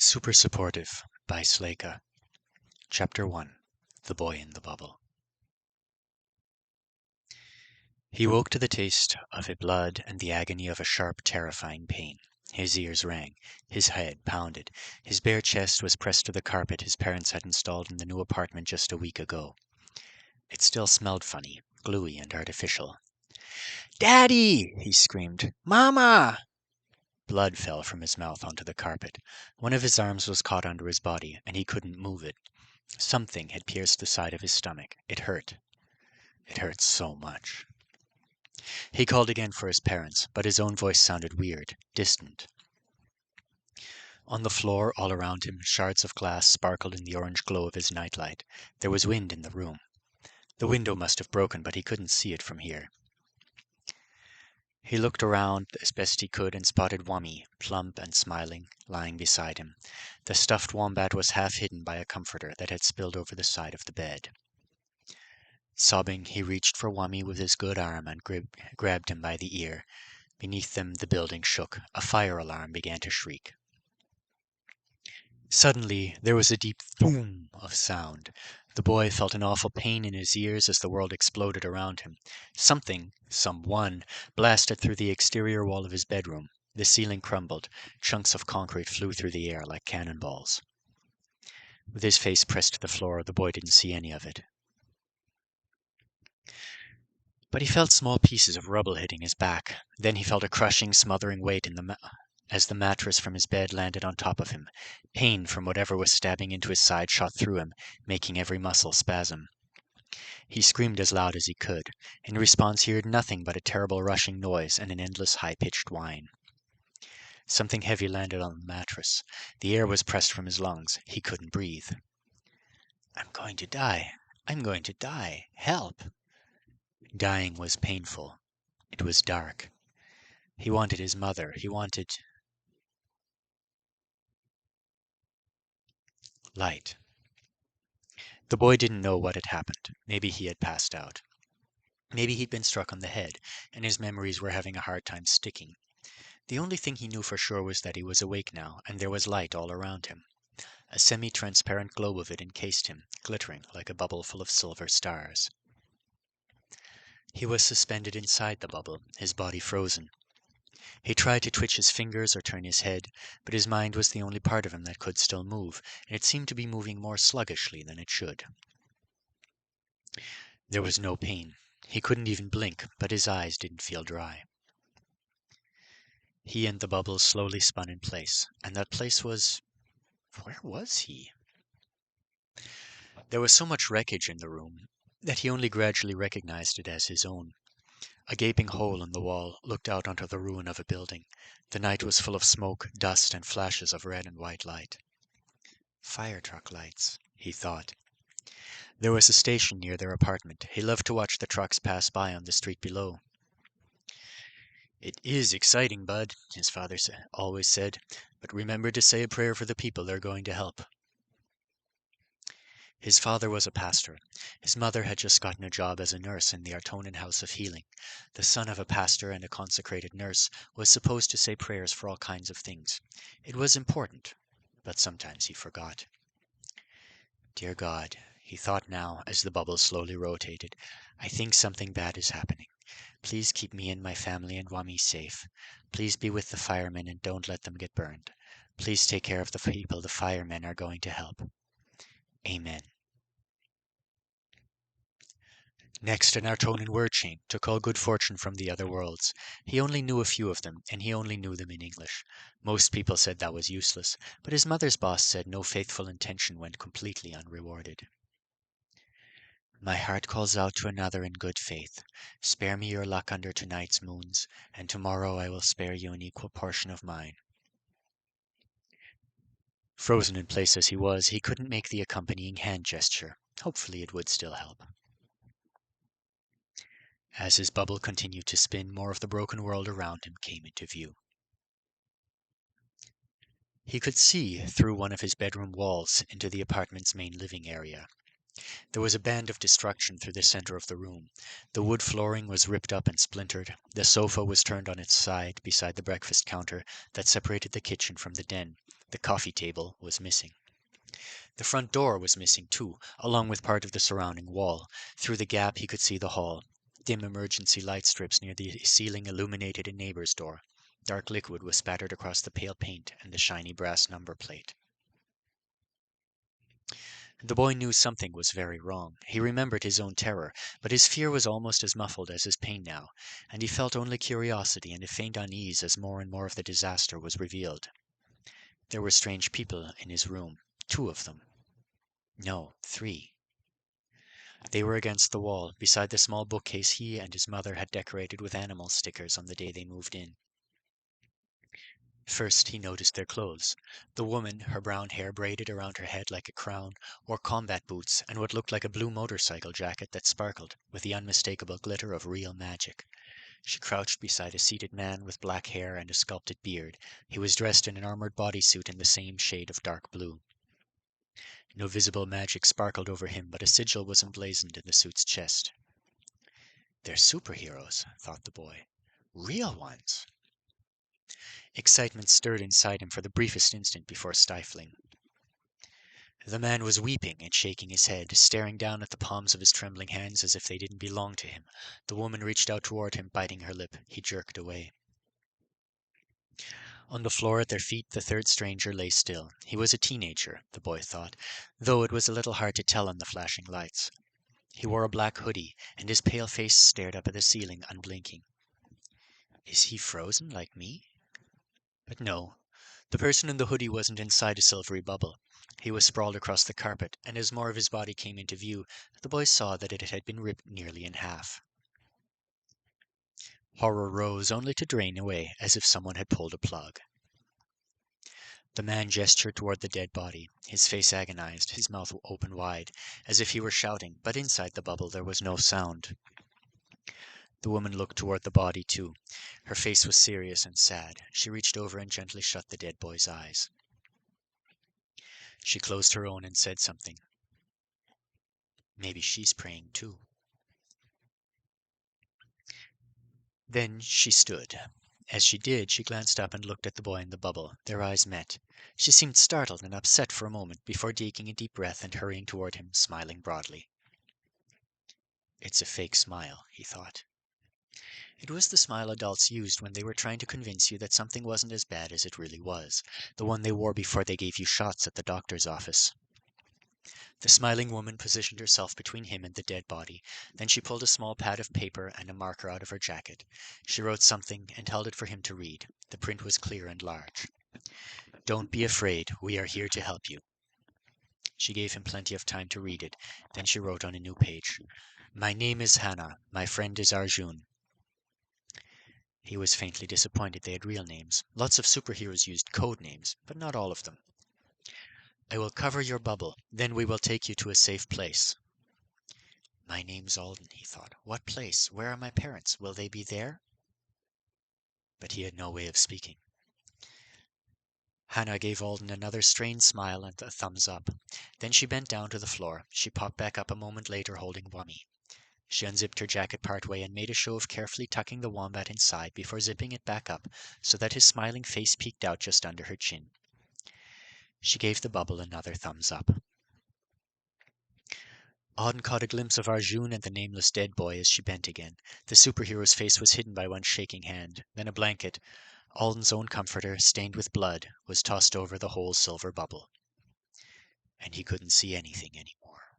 Super Supportive by Sleyca. Chapter 1. The Boy in the Bubble. He woke to the taste of a blood and the agony of a sharp, terrifying pain. His ears rang. His head pounded. His bare chest was pressed to the carpet his parents had installed in the new apartment just a week ago. It still smelled funny, gluey and artificial. "Daddy!" he screamed. "Mama!" Blood fell from his mouth onto the carpet. One of his arms was caught under his body, and he couldn't move it. Something had pierced the side of his stomach. It hurt. It hurt so much. He called again for his parents, but his own voice sounded weird, distant. On the floor, all around him, shards of glass sparkled in the orange glow of his nightlight. There was wind in the room. The window must have broken, but he couldn't see it from here. He looked around as best he could and spotted Wummy, plump and smiling, lying beside him. The stuffed wombat was half hidden by a comforter that had spilled over the side of the bed. Sobbing, he reached for Wummy with his good arm and grabbed him by the ear. Beneath them, the building shook. A fire alarm began to shriek. Suddenly, there was a deep boom of sound. The boy felt an awful pain in his ears as the world exploded around him. Someone, blasted through the exterior wall of his bedroom. The ceiling crumbled. Chunks of concrete flew through the air like cannonballs. With his face pressed to the floor, the boy didn't see any of it. But he felt small pieces of rubble hitting his back. Then he felt a crushing, smothering weight as the mattress from his bed landed on top of him. Pain from whatever was stabbing into his side shot through him, making every muscle spasm. He screamed as loud as he could. In response, he heard nothing but a terrible rushing noise and an endless high-pitched whine. Something heavy landed on the mattress. The air was pressed from his lungs. He couldn't breathe. "I'm going to die. I'm going to die. Help!" Dying was painful. It was dark. He wanted his mother. He wanted light. The boy didn't know what had happened. Maybe he had passed out. Maybe he'd been struck on the head, and his memories were having a hard time sticking. The only thing he knew for sure was that he was awake now, and there was light all around him. A semi-transparent globe of it encased him, glittering like a bubble full of silver stars. He was suspended inside the bubble, his body frozen. He tried to twitch his fingers or turn his head, but his mind was the only part of him that could still move, and it seemed to be moving more sluggishly than it should. There was no pain. He couldn't even blink, but his eyes didn't feel dry. He and the bubble slowly spun in place, and that place was... where was he? There was so much wreckage in the room that he only gradually recognized it as his own. A gaping hole in the wall looked out onto the ruin of a building. The night was full of smoke, dust, and flashes of red and white light. Fire truck lights, he thought. There was a station near their apartment. He loved to watch the trucks pass by on the street below. "It is exciting, Bud," his father always said, "but remember to say a prayer for the people they're going to help." His father was a pastor. His mother had just gotten a job as a nurse in the Artonin House of Healing. The son of a pastor and a consecrated nurse was supposed to say prayers for all kinds of things. It was important, but sometimes he forgot. "Dear God," he thought now as the bubble slowly rotated, "I think something bad is happening. Please keep me and my family and Wummy safe. Please be with the firemen and don't let them get burned. Please take care of the people the firemen are going to help. Amen." Next, an Artonin word chain to call good fortune from the other worlds. He only knew a few of them, and he only knew them in English. Most people said that was useless, but his mother's boss said no faithful intention went completely unrewarded. "My heart calls out to another in good faith. Spare me your luck under tonight's moons, and tomorrow I will spare you an equal portion of mine." Frozen in place as he was, he couldn't make the accompanying hand gesture. Hopefully it would still help. As his bubble continued to spin, more of the broken world around him came into view. He could see through one of his bedroom walls into the apartment's main living area. There was a band of destruction through the center of the room. The wood flooring was ripped up and splintered. The sofa was turned on its side beside the breakfast counter that separated the kitchen from the den. The coffee table was missing. The front door was missing too, along with part of the surrounding wall. Through the gap he could see the hall. Dim emergency light strips near the ceiling illuminated a neighbor's door. Dark liquid was spattered across the pale paint and the shiny brass number plate. The boy knew something was very wrong. He remembered his own terror, but his fear was almost as muffled as his pain now, and he felt only curiosity and a faint unease as more and more of the disaster was revealed. There were strange people in his room. 2 of them. No, 3. They were against the wall, beside the small bookcase he and his mother had decorated with animal stickers on the day they moved in. First he noticed their clothes. The woman, her brown hair braided around her head like a crown, wore combat boots and what looked like a blue motorcycle jacket that sparkled with the unmistakable glitter of real magic. She crouched beside a seated man with black hair and a sculpted beard. He was dressed in an armored bodysuit in the same shade of dark blue. No visible magic sparkled over him, but a sigil was emblazoned in the suit's chest. They're superheroes, thought the boy. Real ones. Excitement stirred inside him for the briefest instant before stifling. The man was weeping and shaking his head, staring down at the palms of his trembling hands as if they didn't belong to him. The woman reached out toward him, biting her lip. He jerked away. On the floor at their feet, the third stranger lay still. He was a teenager, the boy thought, though it was a little hard to tell in the flashing lights. He wore a black hoodie, and his pale face stared up at the ceiling, unblinking. Is he frozen like me? But no. The person in the hoodie wasn't inside a silvery bubble. He was sprawled across the carpet, and as more of his body came into view, the boy saw that it had been ripped nearly in half. Horror rose only to drain away as if someone had pulled a plug. The man gestured toward the dead body, his face agonized, his mouth open wide, as if he were shouting, but inside the bubble there was no sound. The woman looked toward the body, too. Her face was serious and sad. She reached over and gently shut the dead boy's eyes. She closed her own and said something. Maybe she's praying, too. Then she stood. As she did, she glanced up and looked at the boy in the bubble. Their eyes met. She seemed startled and upset for a moment before taking a deep breath and hurrying toward him, smiling broadly. It's a fake smile, he thought. It was the smile adults used when they were trying to convince you that something wasn't as bad as it really was, the one they wore before they gave you shots at the doctor's office. The smiling woman positioned herself between him and the dead body. Then she pulled a small pad of paper and a marker out of her jacket. She wrote something and held it for him to read. The print was clear and large. Don't be afraid. We are here to help you. She gave him plenty of time to read it. Then she wrote on a new page. My name is Hannah. My friend is Arjun. He was faintly disappointed they had real names. Lots of superheroes used code names, but not all of them. I will cover your bubble. Then we will take you to a safe place. My name's Alden, he thought. What place? Where are my parents? Will they be there? But he had no way of speaking. Hannah gave Alden another strained smile and a thumbs up. Then she bent down to the floor. She popped back up a moment later holding Wummy. She unzipped her jacket partway and made a show of carefully tucking the wombat inside before zipping it back up so that his smiling face peeked out just under her chin. She gave the bubble another thumbs up. Auden caught a glimpse of Arjun and the nameless dead boy as she bent again. The superhero's face was hidden by one shaking hand. Then a blanket, Alden's own comforter, stained with blood, was tossed over the whole silver bubble. And he couldn't see anything anymore.